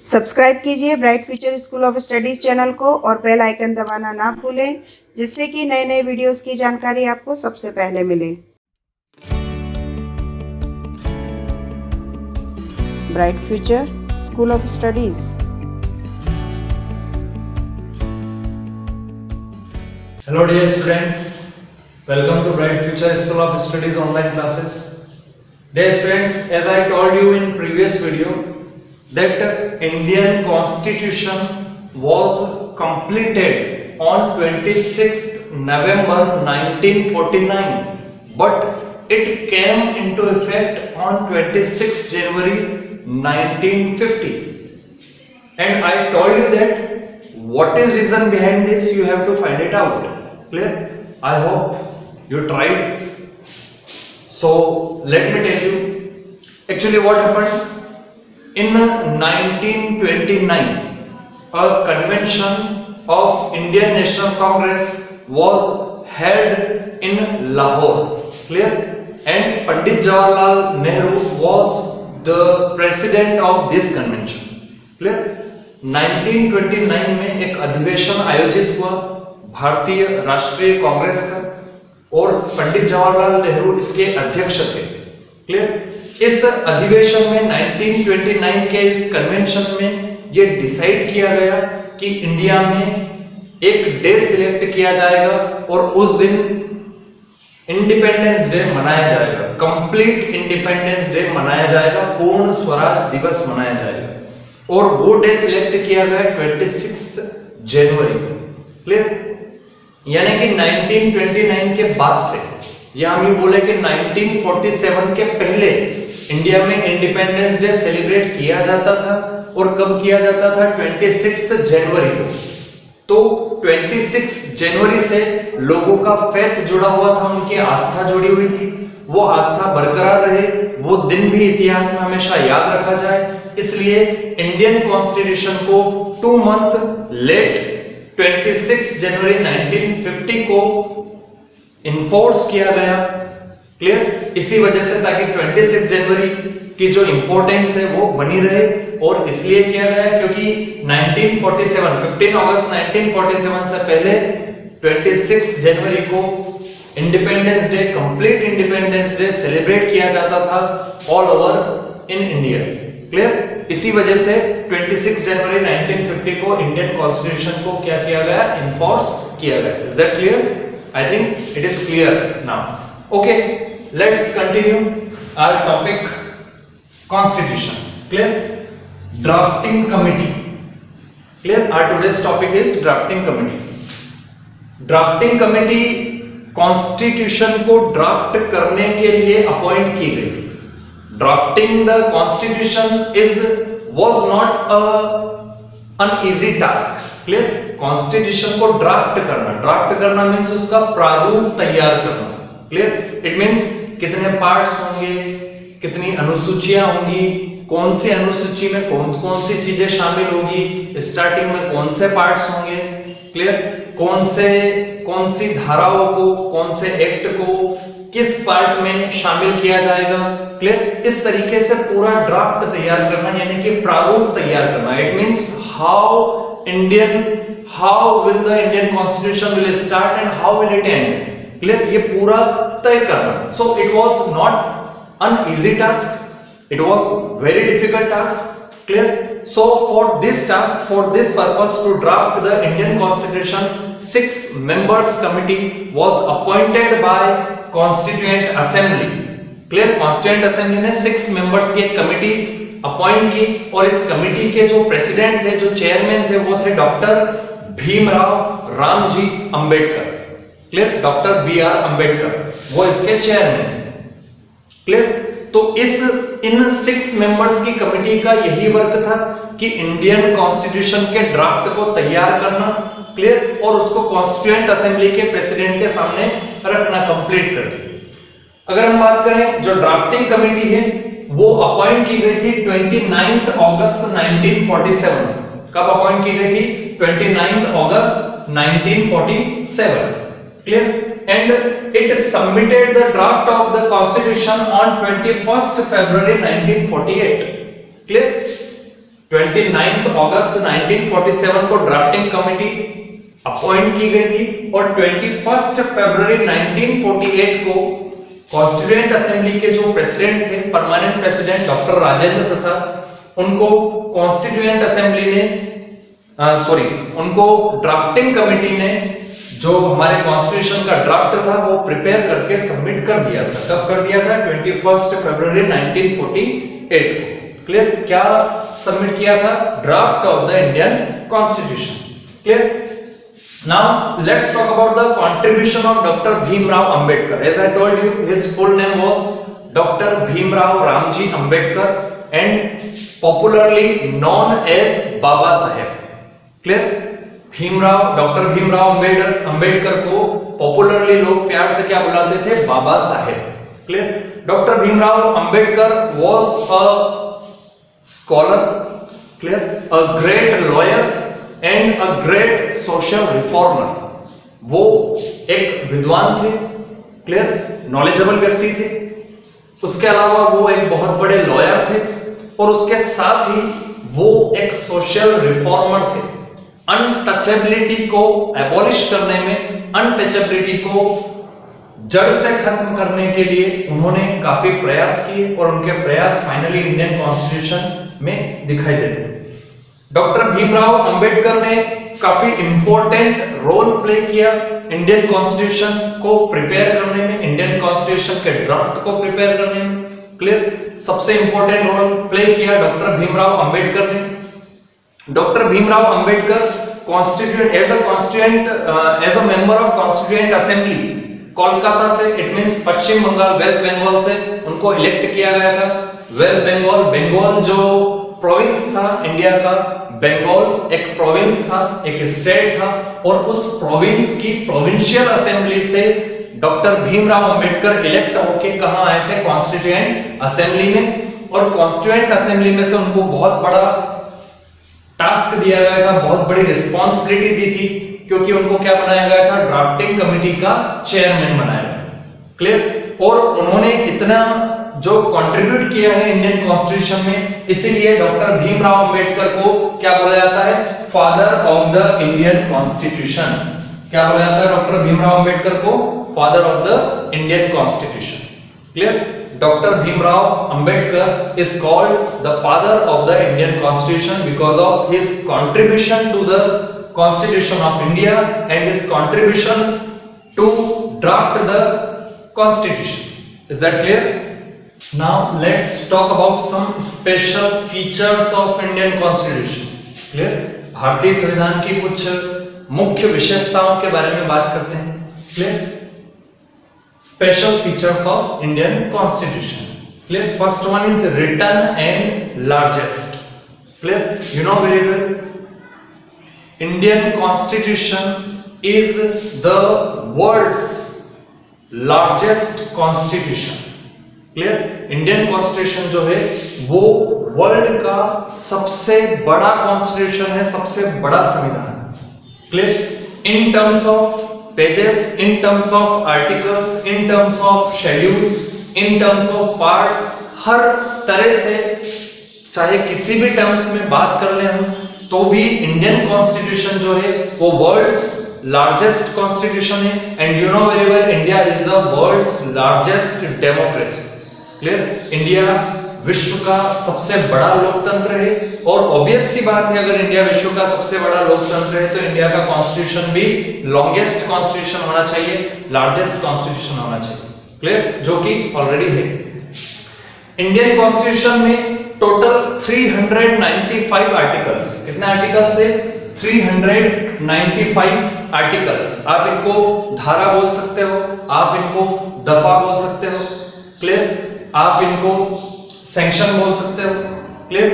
Subscribe कीजिए bright future school of studies channel को और बेल आइकन दबाना ना भूलें, जिससे कि नए नए वीडियोस की जानकारी आपको सबसे पहले मिले। Bright future school of studies. Hello dear students, welcome to Bright Future School of Studies online classes. Dear students, as I told you in previous video that Indian Constitution was completed on 26th November 1949, but it came into effect on 26th January 1950. And I told you that what is reason behind this, you have to find it out. Clear? I hope you tried. So let me tell you actually what happened. In 1929, a convention of Indian National Congress was held in Lahore. Clear? And Pandit Jawaharlal Nehru was the president of this convention. Clear? 1929 में एक अधिवेशन आयोजित हुआ भारतीय राष्ट्रीय कांग्रेस का और पंडित जवाहरलाल नेहरू इसके अध्यक्ष थे। क्लियर? इस अधिवेशन में 1929 के इस कन्वेंशन में ये डिसाइड किया गया कि इंडिया में एक डे सिलेक्ट किया जाएगा और उस दिन इंडिपेंडेंस डे मनाया जाएगा, कंप्लीट इंडिपेंडेंस डे मनाया जाएगा, पूर्ण स्वराज दिवस मनाया जाएगा। और वो डे सिलेक्ट किया गया 26 जनवरी को। क्लियर? यानी कि 1929 के बाद से, या हम ये बोले कि 1947 के पहले इंडिया में इंडिपेंडेंस डे सेलिब्रेट किया जाता था। और कब किया जाता था? 26 जनवरी को। तो 26 जनवरी से लोगों का फेथ जुड़ा हुआ था, उनकी आस्था जुड़ी हुई थी। वो आस्था बरकरार रहे, वो दिन भी इतिहास में हमेशा याद रखा जाए, इसलिए इंडियन कॉन्स्टिट्यूशन को 2 मंथ लेट 26 जनवरी 1950 को इन्फोर्स किया गया। क्लियर? इसी वजह से ताकि 26 जनवरी की जो इंपॉर्टेंस है वो बनी रहे, और इसलिए किया गया क्योंकि 15 अगस्त 1947 से पहले 26 जनवरी को independence day, complete independence day celebrate किया जाता था all over in India. Clear? इसी वजह से 26 जनवरी 1950 को इंडियन कॉन्स्टिट्यूशन को क्या किया गया? इन्फोर्स किया गया। Is that clear? I think it is clear now. Okay, let's continue our topic constitution. Clear? Drafting committee. Clear? Our today's topic is drafting committee. Drafting committee constitution को draft करने के लिए अपॉइंट की गई थी। Drafting the constitution was not an easy task. Clear? Constitution को draft करना means उसका प्रारूप तैयार करना। क्लियर? इट मींस कितने पार्ट्स होंगे, कितनी अनुसूचियां होंगी, कौन सी अनुसूची में कौन कौन सी चीजें शामिल होगी, स्टार्टिंग में कौन से पार्ट्स होंगे। क्लियर? कौन सी धाराओं को, कौन से एक्ट को किस पार्ट में शामिल किया जाएगा। क्लियर? इस तरीके से पूरा ड्राफ्ट तैयार करना, यानी कि प्रारूप तैयार करना। It means how will the Indian constitution will start and how will it and. Clear? ये पूरा तय करना। So it was not an easy task, it was very difficult task. Clear? So for this task, for this purpose, to draft the Indian Constitution, 6 members committee was appointed by Constituent Assembly. Clear? Constituent Assembly ने 6 members की एक committee appoint की, और इस committee के जो president थे, जो चेयरमैन थे, वो थे doctor Bhimrao Ramji Ambedkar. Clear? Doctor BR Ambedkar वो इसके चेयरमैन थे। क्लियर? तो इन 6 मेंबर्स की कमिटी का यही वर्क था कि इंडियन कॉन्स्टिट्यूशन के ड्राफ्ट को तैयार करना। क्लियर? और उसको कॉन्स्टिट्यूएंट असेंबली के प्रेसिडेंट के सामने रखना, कंप्लीट करके। अगर हम बात करें, जो ड्राफ्टिंग कमिटी है वो अपॉइंट की गई थी 29 अगस्त 1947। कब अपॉइंट की गई थी? 29 अगस्त 1947। Clear? And it submitted the draft of the constitution on 21st February 1948. Clear? 29 अगस्त 1947 को ड्राफ्टिंग कमेटी अपॉइंट की गई थी और 21 फरवरी 1948 को कॉन्स्टिट्यूएंट असेंबली के जो प्रेसिडेंट थे, permanent president doctor Rajendra Prasad, उनको कॉन्स्टिट्यूएंट असेंबली ने उनको ड्राफ्टिंग कमेटी ने जो हमारे कॉन्स्टिट्यूशन का ड्राफ्ट था वो प्रिपेयर करके सबमिट कर दिया था। कब कर दिया था? 21 फरवरी 1948 को। क्लियर? क्या सबमिट किया था? Draft of the Indian constitution. Clear? Now let's talk about the contribution of doctor Bhimrao Ambedkar. As I told you, his full name was doctor Bhimrao Ramji Ambedkar and popularly known as Baba Saheb. Clear? Doctor Bhimrao Ambedkar को popularly लोग प्यार से क्या बुलाते थे? Baba Saheb. Clear? Doctor Bhimrao Ambedkar was a scholar, clear, a great lawyer and a great social reformer. वो एक विद्वान थे, क्लियर, नॉलेजेबल व्यक्ति थे। उसके अलावा वो एक बहुत बड़े लॉयर थे और उसके साथ ही वो एक सोशल रिफॉर्मर थे। अनटचेबिलिटी को एबॉलिश करने में, अनटचेबिलिटी को जड़ से खत्म करने के लिए उन्होंने काफी प्रयास किए और उनके प्रयास फाइनली इंडियन कॉन्स्टिट्यूशन में दिखाई देते हैं। डॉक्टर भीमराव अंबेडकर ने काफी इंपॉर्टेंट रोल प्ले किया इंडियन कॉन्स्टिट्यूशन को प्रिपेयर करने में, इंडियन कॉन्स्टिट्यूशन के ड्राफ्ट को प्रिपेयर करने में। क्लियर? सबसे इंपॉर्टेंट रोल प्ले किया डॉक्टर भीमराव अंबेडकर ने। Doctor Bhimrao Ambedkar constituent as a member of constituent assembly Kolkata से, it means Paschim Bangal, West Bengal से उनको इलेक्ट किया गया था। वेस्ट बंगाल जो प्रोविंस था इंडिया का, बंगाल एक प्रोविंस था, एक स्टेट था, और उस प्रोविंस की प्रोविंशियल असेंबली से डॉक्टर भीमराव अंबेडकर इलेक्ट होके कहां आए थे? कॉन्स्टिट्यूएंट असेंबली में। और कॉन्स्टिट्यूएंट असेंबली में से उनको बहुत बड़ा टास्क दिया गया था, बहुत बड़ी रिस्पांसिबिलिटी दी थी, क्योंकि उनको क्या बनाया गया था? ड्राफ्टिंग कमेटी का चेयरमैन बनाया गया। क्लियर? और उन्होंने इतना जो कंट्रीब्यूट किया है इंडियन कॉन्स्टिट्यूशन में, इसीलिए डॉक्टर भीमराव अंबेडकर को क्या बोला जाता है? Father of the Indian constitution. क्या बोला जाता है डॉक्टर भीमराव अंबेडकर को? Father of the Indian constitution. Clear? Dr. Bhimrao Ambedkar is called the father of the Indian Constitution because of his contribution to the Constitution of India and his contribution to draft the Constitution. Is that clear? Now let's talk about some special features of Indian Constitution. Clear? भारतीय संविधान की कुछ मुख्य विशेषताओं के बारे में बात करते हैं। Clear? Special features of Indian Constitution. Clear? First one is written and largest. Clear? You know very well. Indian Constitution is the world's largest constitution. Clear? Indian Constitution जो है वो वर्ल्ड का सबसे बड़ा कॉन्स्टिट्यूशन है, सबसे बड़ा संविधान। Clear? In terms of pages, in terms of articles, in terms of schedules, in terms of parts, हर तरह से चाहे किसी भी टर्म्स में बात कर ले हम, तो भी इंडियन कॉन्स्टिट्यूशन जो है वो वर्ल्ड्स लार्जेस्ट कॉन्स्टिट्यूशन है। And you know very well, India is the world's largest democracy. Clear? India विश्व का सबसे बड़ा लोकतंत्र है, और ऑब्वियस सी बात है, अगर इंडिया विश्व का सबसे बड़ा लोकतंत्र है तो इंडिया का कॉन्स्टिट्यूशन भी लॉन्गेस्ट कॉन्स्टिट्यूशन होना चाहिए, लार्जेस्ट कॉन्स्टिट्यूशन होना चाहिए। क्लियर? जो कि ऑलरेडी है। इंडियन कॉन्स्टिट्यूशन में टोटल 395 आर्टिकल्स। कितने आर्टिकल्स है? 395 आर्टिकल्स। आप इनको धारा बोल सकते हो, आप इनको दफा बोल सकते हो। क्लियर? आप इनको सेक्शन बोल सकते हो। क्लियर?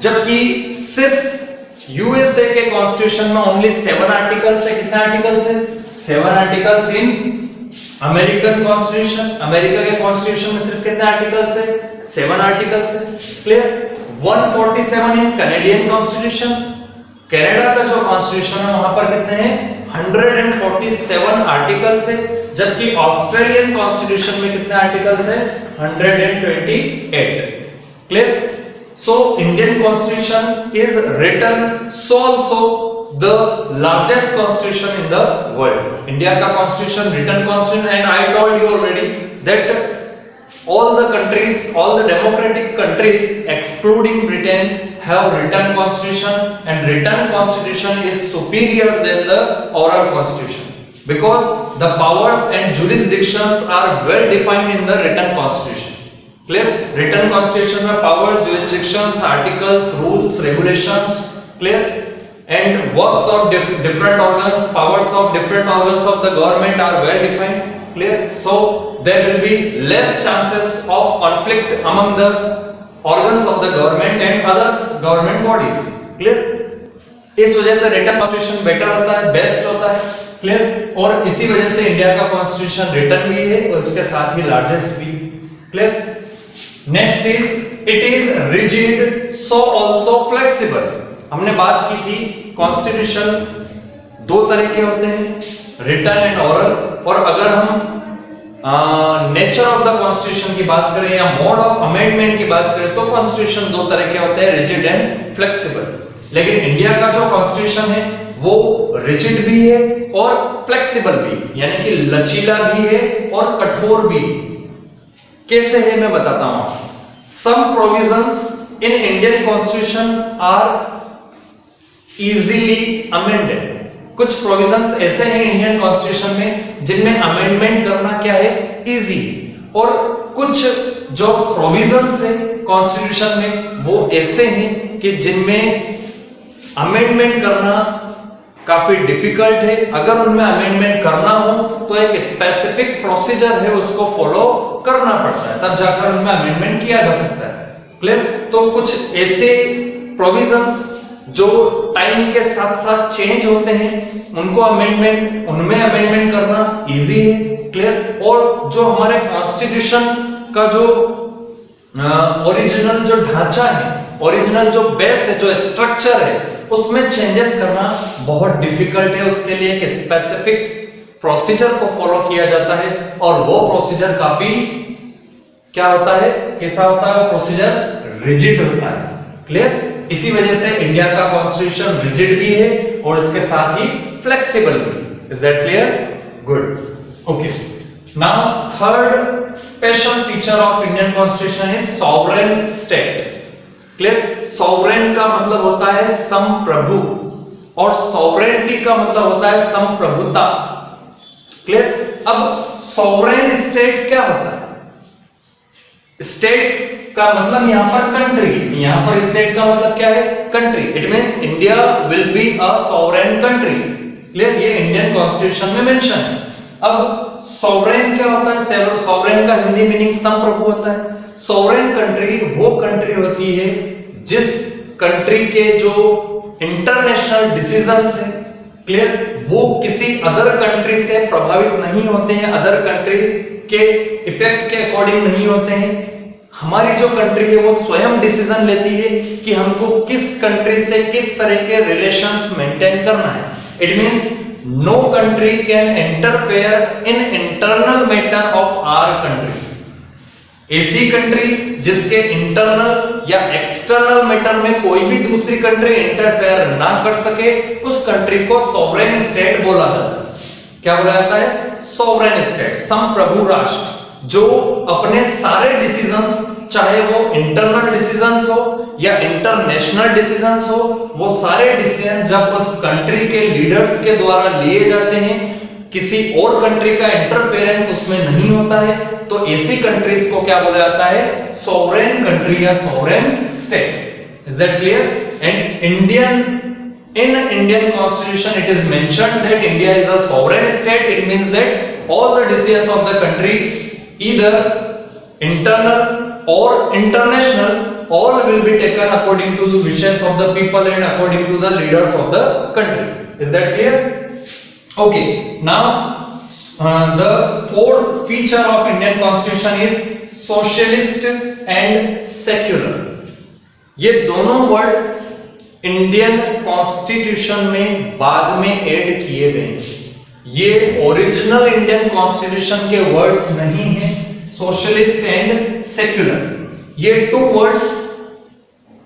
जबकि सिर्फ यूएसए के कॉन्स्टिट्यूशन में ओनली 7 आर्टिकल्स है। कितने आर्टिकल्स है? 7 articles in American constitution. America के कॉन्स्टिट्यूशन में सिर्फ कितने आर्टिकल्स है? 7 आर्टिकल्स है। क्लियर? 147 इन कैनेडियन कॉन्स्टिट्यूशन। कनाडा का जो कॉन्स्टिट्यूशन है वहां पर कितने हैं? 147 आर्टिकल्स है। जबकि ऑस्ट्रेलियन कॉन्स्टिट्यूशन में कितने आर्टिकल्स है? 128। Clear? So Indian constitution is written, so also the largest constitution in the world. India का constitution written constitution, and I told you already that all the countries, all the democratic countries excluding Britain have written constitution, and written constitution is superior than the oral constitution because the powers and jurisdictions are well defined in the written constitution. Clear? Written constitution में powers, jurisdictions, articles, rules, regulations, clear? And works of different organs, powers of different organs of the government are well defined. Clear? So there will be less chances of conflict among the organs of the government and other government bodies. Clear? इस वजह से written constitution better होता है, best होता है. Clear? और इसी वजह से इंडिया का constitution written भी है और इसके साथ ही largest भी. Clear? Next is it is rigid, so also flexible. हमने बात की थी कॉन्स्टिट्यूशन दो तरह के होते हैं, रिटन एंड ओरल. और अगर हम नेचर ऑफ द कॉन्स्टिट्यूशन की बात करें या मोड ऑफ अमेंडमेंट की बात करें तो कॉन्स्टिट्यूशन दो तरह के होते हैं, रिजिड एंड फ्लेक्सिबल. लेकिन इंडिया का जो कॉन्स्टिट्यूशन है वो रिजिड भी है और फ्लेक्सिबल भी, यानी कि लचीला भी है और कठोर भी. कैसे है मैं बताता हूं. Some provisions in Indian constitution are easily amended. कुछ प्रोविजंस ऐसे हैं इंडियन कॉन्स्टिट्यूशन में जिनमें अमेंडमेंट करना क्या है, इजी. और कुछ जो प्रोविजंस है कॉन्स्टिट्यूशन में वो ऐसे हैं कि जिनमें अमेंडमेंट करना काफी डिफिकल्ट है. अगर उनमें अमेंडमेंट करना हो तो एक स्पेसिफिक प्रोसीजर है, उसको फॉलो करना पड़ता है, तब जाकर उनमें अमेंडमेंट किया जा सकता है. क्लियर? तो कुछ ऐसे प्रोविजंस जो टाइम के साथ साथ चेंज होते हैं उनमें अमेंडमेंट करना इजी है. क्लियर? और जो हमारे कॉन्स्टिट्यूशन का जो ओरिजिनल जो ढांचा है, ओरिजिनल जो बेस है, जो स्ट्रक्चर है, उसमें चेंजेस करना बहुत डिफिकल्ट है. उसके लिए एक स्पेसिफिक प्रोसीजर को फॉलो किया जाता है और वो प्रोसीजर काफी क्या होता है, कैसा होता है, प्रोसीजर रिजिड होता है. क्लियर? इसी वजह से इंडिया का कॉन्स्टिट्यूशन रिजिड भी है और इसके साथ ही फ्लेक्सिबल भी. Is that clear? Good. Okay. Now third special feature of Indian constitution is sovereign state. Clear? Sovereign का मतलब होता है संप्रभु और सॉवरेनिटी का मतलब होता है संप्रभुता. क्लियर? अब सॉवरेन स्टेट क्या होता है? स्टेट का मतलब यहां पर कंट्री, यहां पर स्टेट का मतलब क्या है, country. It means India will be a sovereign country. Clear? ये इंडियन कॉन्स्टिट्यूशन में मेंशन है. अब सॉवरेन क्या होता है? सॉवरेन का हिंदी मीनिंग संप्रभु होता है. सॉवरेन कंट्री वो कंट्री होती है जिस कंट्री के जो इंटरनेशनल डिसीजंस है, क्लियर, वो किसी अदर कंट्री से प्रभावित नहीं होते हैं, अदर कंट्री के इफेक्ट के अकॉर्डिंग नहीं होते हैं. हमारी जो कंट्री है वो स्वयं डिसीजन लेती है कि हमको किस कंट्री से किस तरह के रिलेशंस मेंटेन करना है. It means no country can interfere in internal matter of our country. ऐसी कंट्री जिसके इंटरनल या एक्सटर्नल मैटर में कोई भी दूसरी कंट्री इंटरफेयर ना कर सके, उस कंट्री को सॉवरेन स्टेट बोला जाता है. क्या बोला जाता है? सॉवरेन स्टेट, संप्रभु राष्ट्र, जो अपने सारे डिसीजंस, चाहे वो इंटरनल डिसीजंस हो या इंटरनेशनल डिसीजंस हो, वो सारे डिसीजन जब उस कंट्री के लीडर्स के द्वारा लिए जाते हैं, किसी और कंट्री का इंटरफेरेंस उसमें नहीं होता है, तो ऐसी कंट्रीज को क्या बोला जाता है? सॉवरेन कंट्री या sovereign state. Is that clear? And in Indian constitution it is mentioned that India is a sovereign state. It means that all the decisions of the country, either internal or international, all will be taken according to the wishes of the people and according to the leaders of the country. Is that clear? Okay, now the fourth feature of Indian constitution is socialist and secular. ये दोनों word Indian constitution में बाद में add किए गए. ये original Indian constitution के words नहीं हैं, सोशलिस्ट एंड सेक्युलर. ये टू वर्ड्स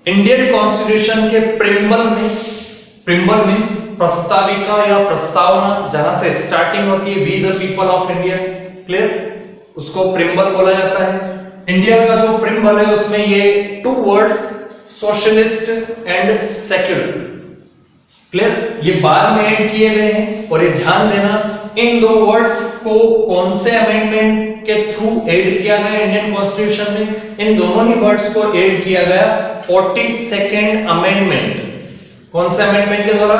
इंडियन कॉन्स्टिट्यूशन के प्रिम्बल में, प्रिम्बल मींस प्रस्ताविका या प्रस्तावना, जहां से स्टार्टिंग होती है we the people of India, clear, उसको प्रिम्बल बोला जाता है। इंडिया का जो प्रिम्बल है उसमें ये two words socialist and secular, clear, ये बाद में ऐड किए गए हैं। और ये ध्यान देना, इन दो वर्ड्स को कौन से अमेंडमेंट के थ्रू ऐड किया गया इंडियन कॉन्स्टिट्यूशन में? इन दोनों ही वर्ड्स को ऐड किया गया 42nd अमेंडमेंट। कौन से अमेंडमेंट के द्वारा?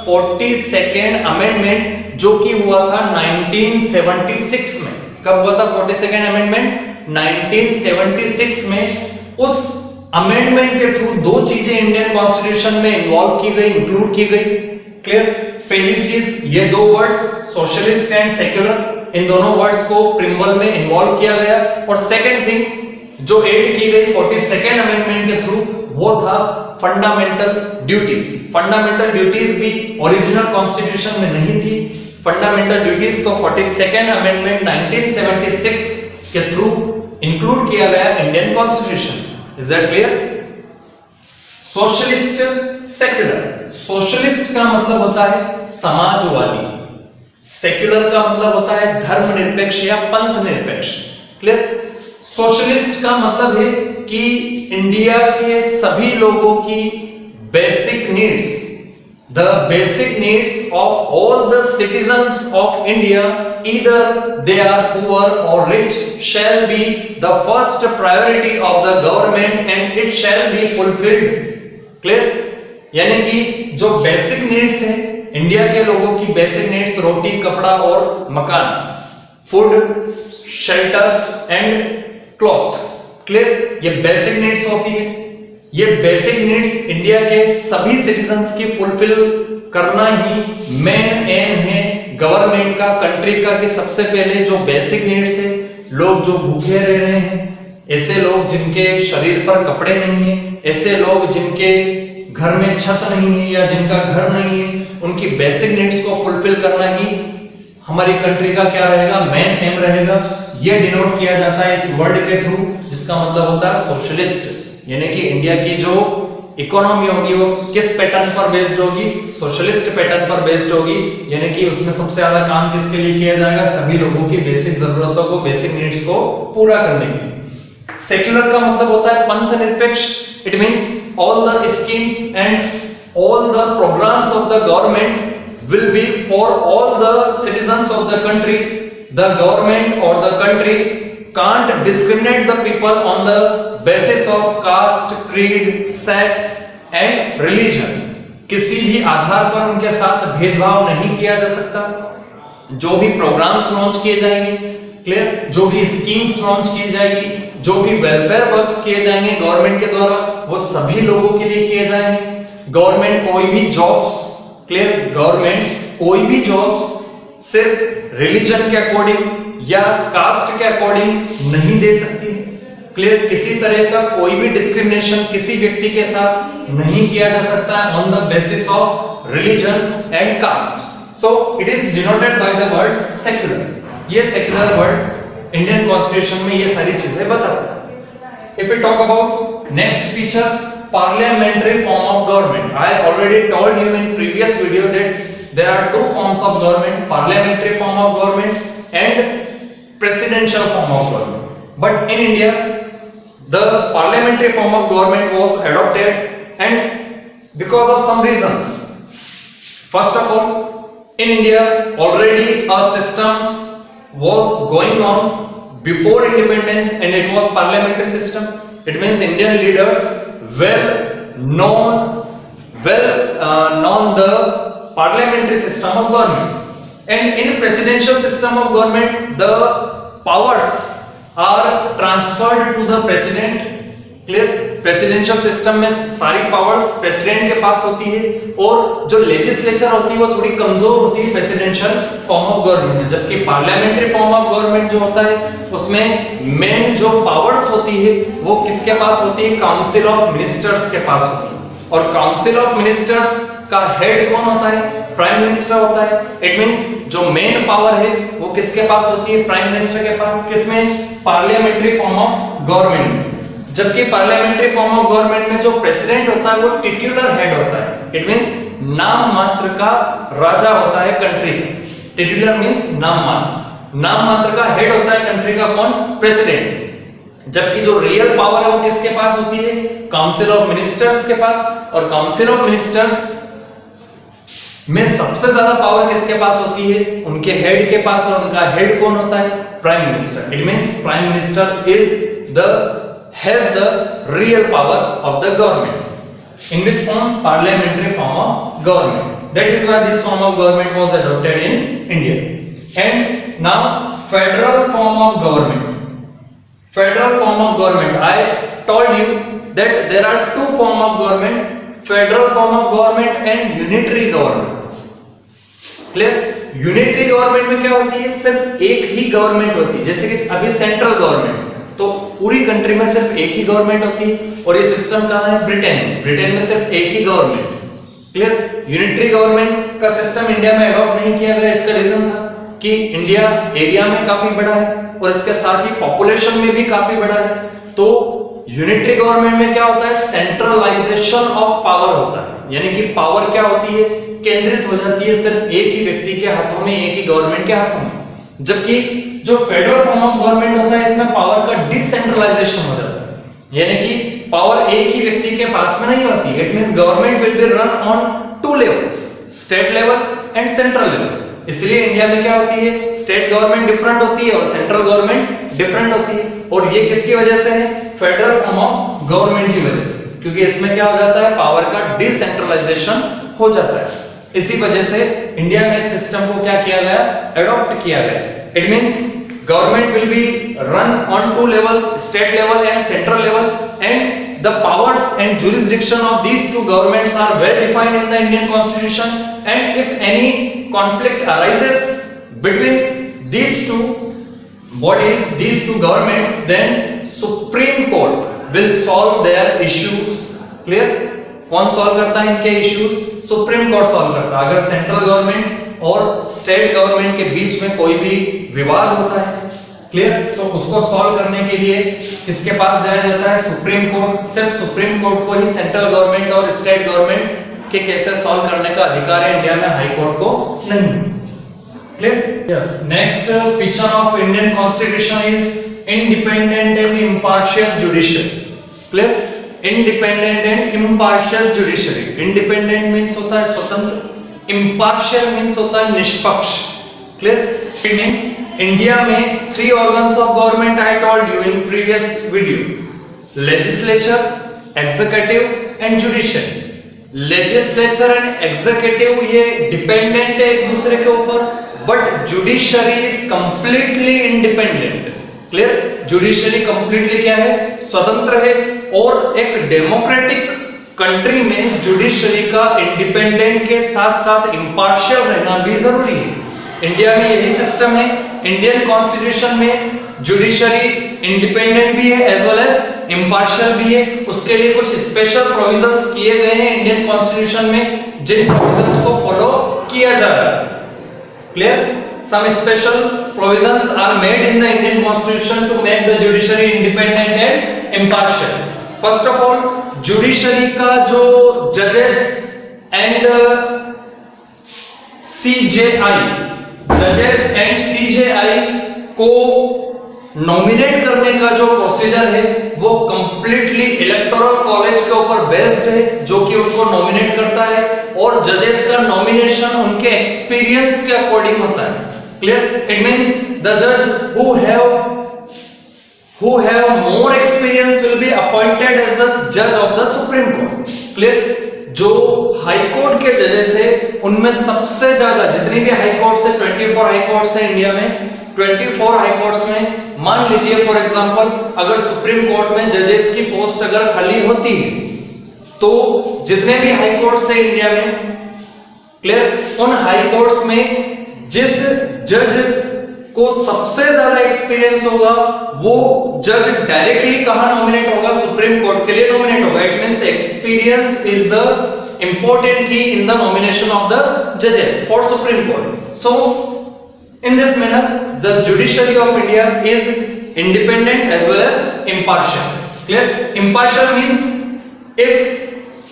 42nd अमेंडमेंट, जो कि हुआ था 1976 में। कब हुआ था 42nd अमेंडमेंट? 1976 में। उस अमेंडमेंट के थ्रू दो चीजें इंडियन कॉन्स्टिट्यूशन में इन्वॉल्व की गई, इंक्लूड की गई, क्लियर। पहली चीज, ये दो वर्ड्स सोशलिस्ट एंड सेक्युलर, इन दोनों वर्ड्स को प्रिम्बल में इन्वॉल्व किया गया। और सेकंड थिंग जो ऐड की गई 42nd अमेंडमेंट के थ्रू, वो था फंडामेंटल ड्यूटीज। फंडामेंटल ड्यूटीज भी ओरिजिनल कॉन्स्टिट्यूशन में नहीं थी। फंडामेंटल ड्यूटीज को 42nd अमेंडमेंट 1976 के थ्रू इंक्लूड किया गया Indian constitution. Is that clear? Socialist, secular. Socialist का मतलब होता है समाजवादी, सेक्युलर का मतलब होता है धर्मनिरपेक्ष या पंथ निरपेक्ष, क्लियर। सोशलिस्ट का मतलब है कि इंडिया के सभी लोगों की basic needs, the basic needs of all the citizens of India, either they are poor or rich, shall be the first priority of the government and it shall be fulfilled, clear? यानी कि जो basic needs है India के लोगों की, basic needs रोटी, कपड़ा और मकान, food, shelter and cloth, clear, ये बेसिक नीड्स होती है। ये बेसिक नीड्स इंडिया के सभी सिटीजन्स की फुलफिल करना ही मेन एम है गवर्नमेंट का, कंट्री का, कि सबसे पहले जो बेसिक नीड्स है, लोग जो भूखे रह रहे हैं, ऐसे लोग जिनके शरीर पर कपड़े नहीं है, ऐसे लोग जिनके घर में छत नहीं है या जिनका घर नहीं है, उनकी बेसिक नीड्स को फुलफिल करना ही हमारी कंट्री का क्या रहेगा, मेन एम रहेगा। यह डिनोट किया जाता है इस वर्ड के थ्रू, जिसका मतलब होता है सोशलिस्ट। यानी कि इंडिया की जो इकोनॉमी होगी वो किस पैटर्न पर बेस्ड होगी? सोशलिस्ट पैटर्न पर बेस्ड होगी। यानी कि उसमें सबसे ज्यादा काम किसके लिए किया जाएगा? सभी लोगों की बेसिक जरूरतों को, बेसिक नीड्स को पूरा करने के लिए। सेक्युलर का मतलब होता है पंथ निरपेक्ष। It means all the schemes and all the programmes of the government will be for all the citizens of the country. The government or the country can't discriminate the people on the basis of caste, creed, sex and religion. किसी भी आधार पर उनके साथ भेदभाव नहीं किया जा सकता। जो भी प्रोग्राम्स लॉन्च किए जाएंगे, क्लियर, जो भी स्कीम्स लॉन्च की जाएगी, जो भी वेलफेयर वर्क्स किए जाएंगे गवर्नमेंट के द्वारा, वो सभी लोगों के लिए किए जाएंगे। गवर्नमेंट कोई भी जॉब्स, क्लियर, गवर्नमेंट कोई भी जॉब्स सिर्फ रिलीजन के अकॉर्डिंग या कास्ट के अकॉर्डिंग नहीं दे सकती, क्लियर। किसी तरह का कोई भी डिस्क्रिमिनेशन किसी व्यक्ति के साथ नहीं किया जा सकता है on the basis of religion and caste. So it is denoted by the word secular. ये सेक्युलर वर्ड इंडियन कॉन्स्टिट्यूशन में ये सारी चीजें बताता है। If we talk about next feature, parliamentary form of government. I already told you in previous video that there are two forms of government, parliamentary form of government and presidential form of government. But in India, the parliamentary form of government was adopted and because of some reasons. First of all, in India already a system was going on before independence and it was parliamentary system. It means Indian leaders well known the parliamentary system of government, and in presidential system of government the powers are transferred to the president, clear। presidential system में सारी powers president के पास होती है और जो legislature होती है वो थोड़ी कमजोर होती है presidential form of government में, जबकि parliamentary form of government जो होता है उसमें मेन जो पावर्स होती है वो किसके पास होती है? काउंसिल ऑफ मिनिस्टर्स के पास होती है। और काउंसिल ऑफ मिनिस्टर्स का हेड कौन होता है? प्राइम मिनिस्टर होता है। इट मींस जो मेन पावर है वो किसके पास होती है? प्राइम मिनिस्टर के पास। किसमें? Parliamentary form of government. जबकि पार्लियामेंट्री फॉर्म ऑफ गवर्नमेंट में जो प्रेसिडेंट होता है वो टिट्युलर हेड होता है। इट मींस नाम मात्र का राजा होता है कंट्री। टिट्युलर मींस नाम मात्र का हेड होता है कंट्री का कौन? प्रेसिडेंट। जबकि जो रियल पावर है वो किसके पास होती है? काउंसिल ऑफ मिनिस्टर्स के पास। और काउंसिल ऑफ मिनिस्टर्स में सबसे ज्यादा पावर किसके पास होती है? उनके हेड के पास। और उनका हेड कौन होता है? Prime minister. It means prime minister has the real power of the government. In which form? Parliamentary form of government. That is why this form of government was adopted in India. And now federal form of government. Federal form of government. I told you that there are two form of government: federal form of government and unitary government. Clear? Unitary government में क्या होती है? सिर्फ एक ही government होती है। जैसे कि अभी सेंट्रल गवर्नमेंट, तो पूरी कंट्री में सिर्फ एक ही गवर्नमेंट होती है। और ये सिस्टम कहाँ है? ब्रिटेन में सिर्फ एक ही गवर्नमेंट। क्लियर? यूनिटरी गवर्नमेंट का सिस्टम इंडिया में अडॉप्ट नहीं किया गया। इसका रीजन था कि इंडिया एरिया में काफी बड़ा है और इसके साथ ही पॉपुलेशन में भी काफी बड़ा है। तो यूनिटरी गवर्नमेंट में क्या होता है? सेंट्रलाइजेशन ऑफ पावर होता है। यानी कि पावर क्या होती है? केंद्रित हो जाती है सिर्फ एक ही व्यक्ति के हाथों में, एक ही गवर्नमेंट के हाथों में। जबकि जो फेडरल फॉर्म ऑफ गवर्नमेंट होता है इसमें पावर का डिसेंट्रलाइजेशन हो जाता है। यानी कि पावर एक ही व्यक्ति के पास में नहीं होती। It means government will be run on two levels, state level and central level. इसलिए इंडिया में क्या होती है? स्टेट गवर्नमेंट डिफरेंट होती है और सेंट्रल गवर्नमेंट डिफरेंट होती है। और ये किसकी वजह से है? फेडरल फॉर्म ऑफ गवर्नमेंट की वजह से। क्योंकि इसमें क्या हो जाता है? पावर का डिसेंट्रलाइजेशन हो जाता है। इसी वजह से इंडिया में इस सिस्टम को क्या किया गया? अडॉप्ट किया गया। It means government will be run on two levels, state level and central level, and the powers and jurisdiction of these two governments are well defined in the Indian Constitution. And if any conflict arises between these two bodies, these two governments, then Supreme Court will solve their issues. Clear? कौन solve करता है इनके issues? Supreme court solve करता है। अगर central government और state government के बीच में कोई भी विवाद होता है, क्लियर, तो उसको सॉल्व करने के लिए किसके पास जाया जाता है? Supreme court. सिर्फ सुप्रीम कोर्ट को ही सेंट्रल गवर्नमेंट और स्टेट गवर्नमेंट के केसेस सॉल्व करने का अधिकार है। इंडिया में हाई कोर्ट को नहीं। Clear? Yes. Next feature of Indian constitution is independent and impartial judiciary. Clear? Independent and impartial judiciary. Independent means होता है स्वतंत्र, इम्पार्शियल मींस होता है निष्पक्ष। क्लियर? इट मींस इंडिया में three organs of government I told you in previous video: legislature, executive and judiciary. Legislature and executive ये dependent है एक दूसरे के ऊपर, but judiciary is completely independent. Clear? Judiciary completely क्या है? स्वतंत्र है। और एक डेमोक्रेटिक कंट्री में जुडिशरी का इंडिपेंडेंट के साथ साथ इम्पार्शियल रहना भी जरूरी है। इंडिया में यही सिस्टम है। इंडियन कॉन्स्टिट्यूशन में जुडिशरी इंडिपेंडेंट भी है एज वेल एज इम्पार्शियल भी है। उसके लिए कुछ स्पेशल प्रोविजंस किए गए हैं इंडियन कॉन्स्टिट्यूशन में, जिन प्रोविजंस को फॉलो किया जा रहा है। Clear? Some special provisions are made in the Indian Constitution to make the judiciary independent and impartial. First of all, judiciary का जो judges and CJI, judges and CJI को nominate करने का जो प्रोसीजर है वो कंप्लीटली इलेक्टोरल कॉलेज के ऊपर बेस्ड है, जो कि उनको नॉमिनेट करता है। और जजेस का नॉमिनेशन उनके एक्सपीरियंस के अकॉर्डिंग होता है। क्लियर? इट मींस द जज who have more experience will be appointed as the judge of the Supreme Court. Clear? जो हाई कोर्ट के जजेस है उनमें सबसे ज्यादा, जितनी भी हाई कोर्ट्स है, 24 हाई कोर्ट्स है इंडिया में, 24 हाई कोर्ट्स में मान लीजिए फॉर एग्जांपल अगर सुप्रीम कोर्ट में जजेस की पोस्ट अगर खाली होती है तो जितने भी हाई कोर्ट्स है इंडिया में, क्लियर, उन हाई कोर्ट्स में जिस जज को सबसे ज्यादा एक्सपीरियंस होगा वो जज डायरेक्टली कहां नॉमिनेट होगा? सुप्रीम कोर्ट के लिए नॉमिनेट होगा। It means experience is the important key in the nomination of the जजेस for supreme court. So in this manner the judiciary of India is independent as well as impartial. Clear? Impartial means if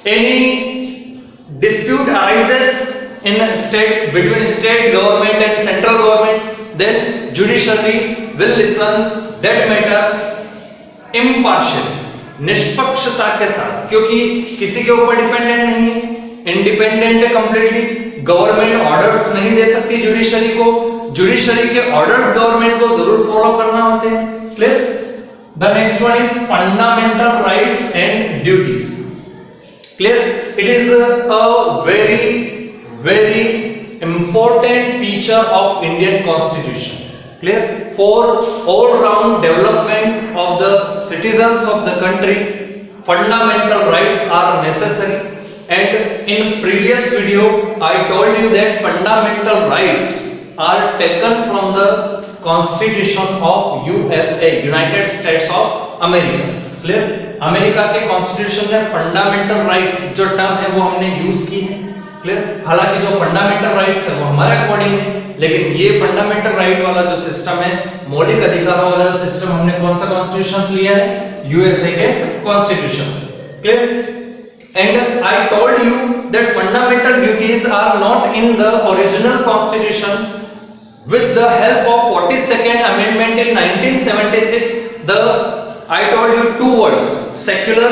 any dispute arises in a state between state government and central government, then judiciary will listen that matter impartial, निष्पक्षता के साथ, क्योंकि किसी के ऊपर dependent नहीं है, independent है कंप्लीटली, गवर्नमेंट ऑर्डर्स नहीं दे सकती जुडिशरी को, जुडिशरी के ऑर्डर्स गवर्नमेंट को जरूर फॉलो करना होते हैं. Clear? The next one is fundamental rights and duties. Clear? It is a very important feature of Indian constitution. Clear? For all round development of the citizens of the country, fundamental rights are necessary, and in previous video I told you that fundamental rights are taken from the constitution of USA, United States of America. Clear? America के constitution में fundamental right जो term है वो हमने use की है. Clear? हालांकि जो फंडामेंटल राइट्स है वो हमारे अकॉर्डिंग है, लेकिन ये फंडामेंटल राइट वाला जो सिस्टम है, मौलिक अधिकारों वाला जो सिस्टम, हमने कौन सा कॉन्स्टिट्यूशन लिया है? यूएसए के constitution. Clear? And I told you that fundamental duties are not in the original constitution. With the help of 42nd amendment in 1976, I told you two words, secular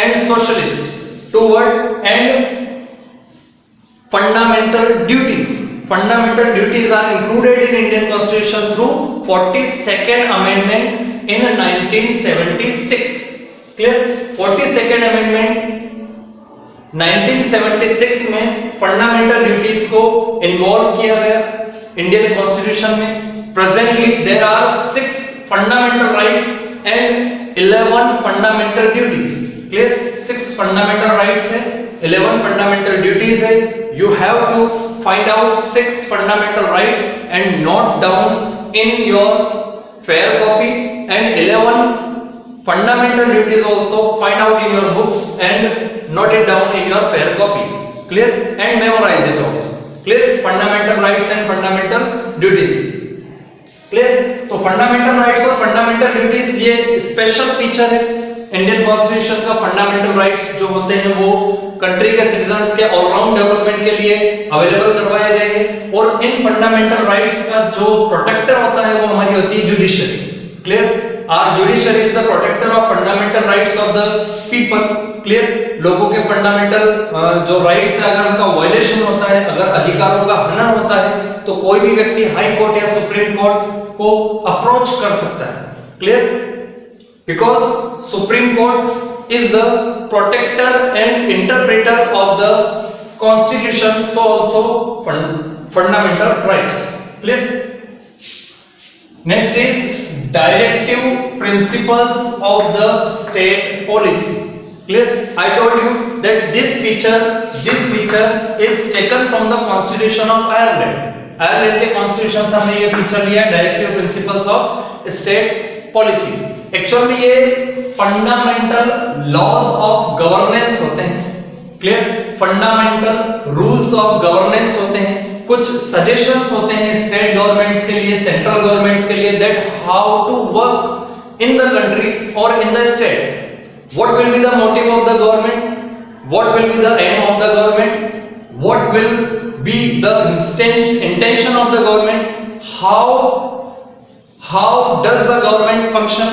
and socialist, two word, and fundamental duties. Fundamental duties are included in Indian Constitution through 42nd amendment in 1976. Clear? 42nd amendment 1976 में fundamental duties को involve किया गया Indian constitution में. Presently there are 6 fundamental rights and 11 fundamental duties. Clear? 6 fundamental rights है, 11 fundamental duties है. You have to find out 6 fundamental rights and note down in your fair copy, and 11 fundamental duties also find out in your books and note it down in your fair copy. Clear? And memorize it also. Clear? Fundamental rights and fundamental duties. Clear? तो fundamental rights और fundamental duties ये special feature है Indian constitution का. Fundamental rights जो होते हैं वो country के सिटीजंस के ऑलराउंड डेवलपमेंट के लिए अवेलेबल करवाए गए हैं, और इन फंडामेंटल राइट्स का जो प्रोटेक्टर होता है वो हमारी होती है judiciary. Clear? Our judiciary is the protector of fundamental rights of the people. Clear? लोगों के फंडामेंटल जो राइट्स है, अगर उनका वायलेशन होता है, अगर अधिकारों का हनन होता है, तो कोई भी व्यक्ति हाई कोर्ट या सुप्रीम कोर्ट को अप्रोच कर सकता है. Clear? Because supreme court is the protector and interpreter of the constitution, so also fundamental rights. Clear? Next is directive principles of the state policy. Clear? I told you that this feature is taken from the Constitution of Ireland. Ireland के constitution से हमने ये feature लिया है, directive principles of state policy. Actually में ये fundamental laws of governance होते हैं. Clear? Fundamental rules of governance होते हैं, कुछ सजेशंस होते हैं स्टेट गवर्नमेंट्स के लिए, सेंट्रल गवर्नमेंट्स के लिए, that how to work in the country और in the state. What will be the motive of the government? What will be the aim of the government? What will be the intention of the government? How does the government function?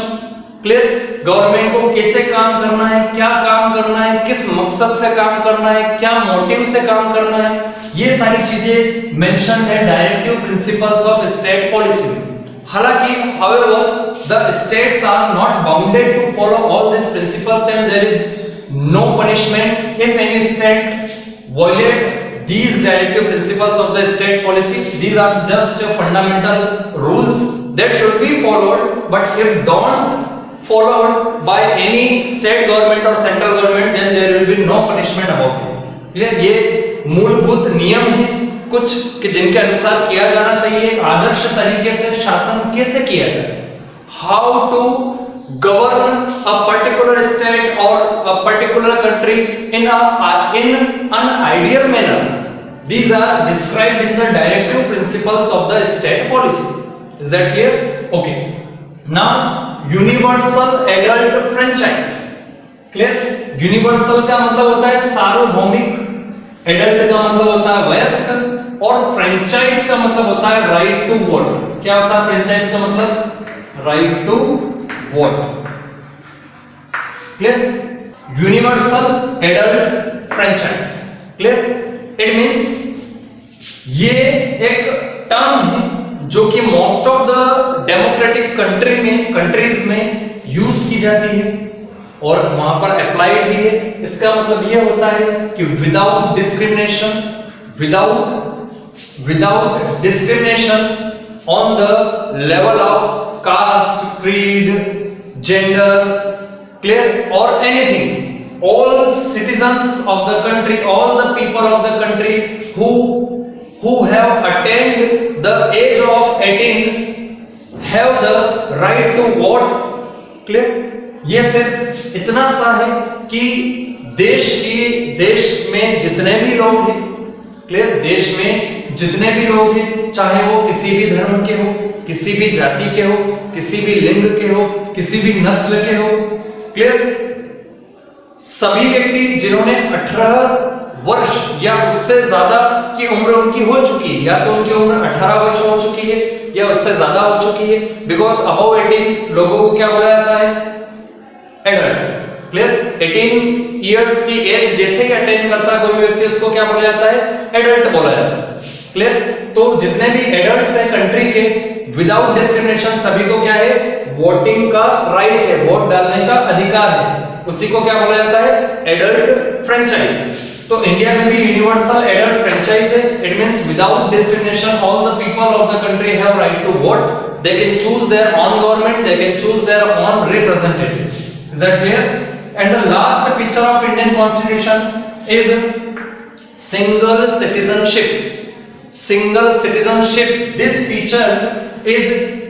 Clear? Government को कैसे काम करना है, क्या काम करना है, किस मकसद से काम करना है, क्या मोटिव से काम करना है, ये सारी चीजें मेंशन है directive principles of state policy. हालांकि however the states are not bounded to follow all these principles, and there is no punishment if any state violate these directive principles of the state policy. These are just fundamental rules that should be followed, but if don't followed by any state government or central government, then there will be no punishment about it. Clear? ये मूलभूत नियम है कुछ कि जिनके अनुसार किया जाना चाहिए. आदर्श तरीके से शासन कैसे किया जाए, how to govern a particular state और a particular country in an ideal manner. These are described in the directive principles of the state policy. Is that clear? Okay. Now, universal adult franchise. Clear. Universal का मतलब होता है सार्वभौमिक, adult का मतलब होता है वयस्क, और फ्रेंचाइज का मतलब होता है राइट टू वोट। क्या होता है फ्रेंचाइज का मतलब? Right to vote. Clear. Universal, adult, franchise. Clear. It means ये एक टर्म है जो कि most of the democratic countries में यूज की जाती है और वहां पर अप्लाइड भी है। इसका मतलब ये होता है कि without discrimination on the level of caste, creed, gender, clear, और anything, all citizens of the country, all the people of the country who have attained the age of 18 have the right to vote. Clear? ये सिर्फ इतना सा है कि देश में जितने भी लोग हैं, क्लियर, देश में जितने भी लोग हैं, चाहे वो किसी भी धर्म के हो, किसी भी जाति के हो, किसी भी लिंग के हो, किसी भी नस्ल के हो, क्लियर, सभी व्यक्ति जिन्होंने 18 वर्ष या उससे ज्यादा की उम्र उनकी हो चुकी है, या तो उनकी उम्र 18 वर्ष हो चुकी है या उससे ज्यादा हो चुकी है, बिकॉज अबव 18 लोगों को क्या बोला जाता है? एडल्ट। क्लियर। 18 इयर्स की एज जैसे ही अटेन करता है कोई व्यक्ति, उसको क्या बोला जाता है? एडल्ट बोला जाता है। क्लियर। तो जितने भी एडल्ट्स हैं कंट्री के, विदाउट डिस्क्रिमिनेशन सभी को क्या है? वोटिंग का राइट है, वोट डालने का अधिकार है, उसी को क्या बोला जाता है? Adult franchise. तो इंडिया में भी यूनिवर्सल एडल्ट फ्रेंचाइज है। It means without discrimination all the people of the country have right to vote, they can choose their own government, they can choose their own representative. Is that clear? And the last feature of Indian constitution is single citizenship. Single citizenship, this feature is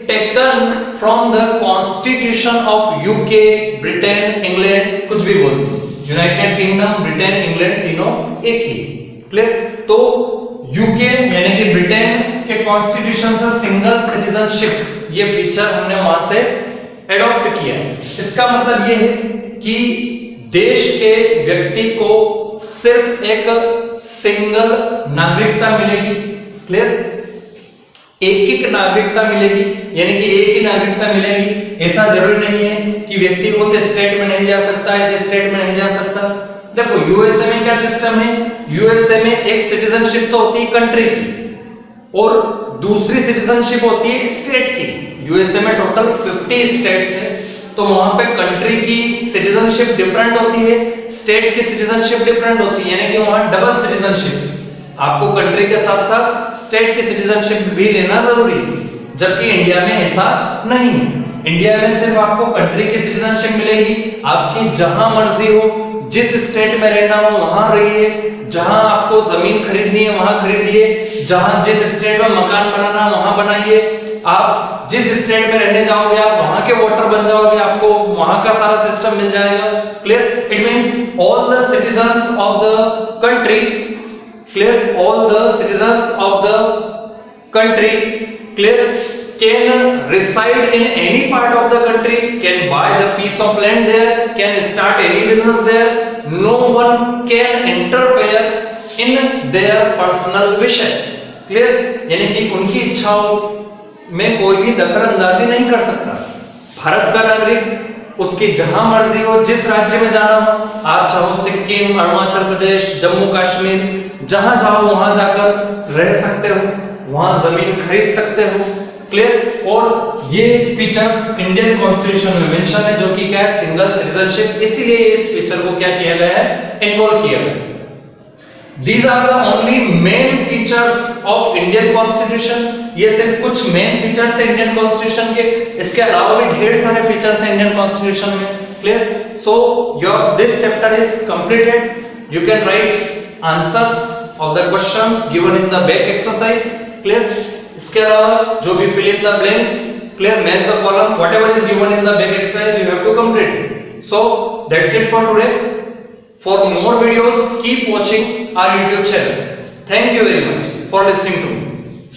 taken from the constitution of UK, Britain, England, कुछ भी बोल दो, United kingdom, Britain, England, तीनों एक ही। Clear. तो UK यानी कि Britain के कॉन्स्टिट्यूशन से सिंगल सिटीजनशिप ये फीचर हमने वहां से एडॉप्ट किया। इसका मतलब ये है कि देश के व्यक्ति को सिर्फ एक सिंगल नागरिकता मिलेगी। क्लियर। एक नागरिकता मिलेगी, यानी कि एक ही नागरिकता मिलेगी। ऐसा जरूरी नहीं है कि व्यक्ति उस स्टेट में नहीं जा सकता, इस स्टेट में नहीं जा सकता। देखो यूएसए में क्या सिस्टम है? यूएसए में एक सिटीजनशिप तो होती है कंट्री की और दूसरी सिटीजनशिप होती है स्टेट की। यूएसए में टोटल 50 स्टेट्स है, तो वहां पे कंट्री की सिटीजनशिप डिफरेंट होती है, स्टेट की सिटीजनशिप डिफरेंट होती है, यानी कि वहां डबल सिटीजनशिप, आपको कंट्री के साथ साथ स्टेट की सिटीजनशिप भी लेना जरूरी है। जबकि इंडिया में ऐसा नहीं है। इंडिया में सिर्फ आपको कंट्री की सिटीजनशिप मिलेगी, आपकी जहां मर्जी हो, जिस स्टेट में रहना हो वहां रहिए, जहां आपको जमीन खरीदनी है वहां खरीदिए, जहां जिस स्टेट में मकान बनाना वहां बनाइए, आप जिस स्टेट में रहने जाओगे आप वहां के वोटर बन जाओगे, आपको वहां का सारा सिस्टम मिल जाएगा। Clear. It means all the citizens of the country, clear, all the citizens of the country, clear, can reside in any part of the country, can buy the piece of land there, can start any business there, no one can interfere in their personal wishes. Clear? यानी कि उनकी इच्छाओं में कोई भी दखल अंदाजी नहीं कर सकता। भारत का नागरिक उसकी जहां मर्जी हो, जिस राज्य में जाना हो, आप चाहो सिक्किम, अरुणाचल प्रदेश, जम्मू कश्मीर, जहां जाओ वहां जाकर रह सकते हो, वहां जमीन खरीद सकते हो। क्लियर। और ये फीचर्स इंडियन कॉन्स्टिट्यूशन में मेंशन है, जो कि क्या है? Single citizenship. इसीलिए इस फीचर को क्या किया गया है? इन्वॉल्व किया गया। These are the only main features of Indian Constitution. ये सिर्फ कुछ मेन फीचर्स है इंडियन कॉन्स्टिट्यूशन के, इसके अलावा भी ढेर सारे फीचर्स हैं इंडियन कॉन्स्टिट्यूशन में। Clear. So your this chapter is completed. You can write answers of the questions given in the back exercise. Clear. इसके अलावा जो भी fill in the blanks, clear, match the column, whatever is given in the back exercise you have to complete it. So that's it for today. For more videos, keep watching our YouTube channel. Thank you very much for listening to me.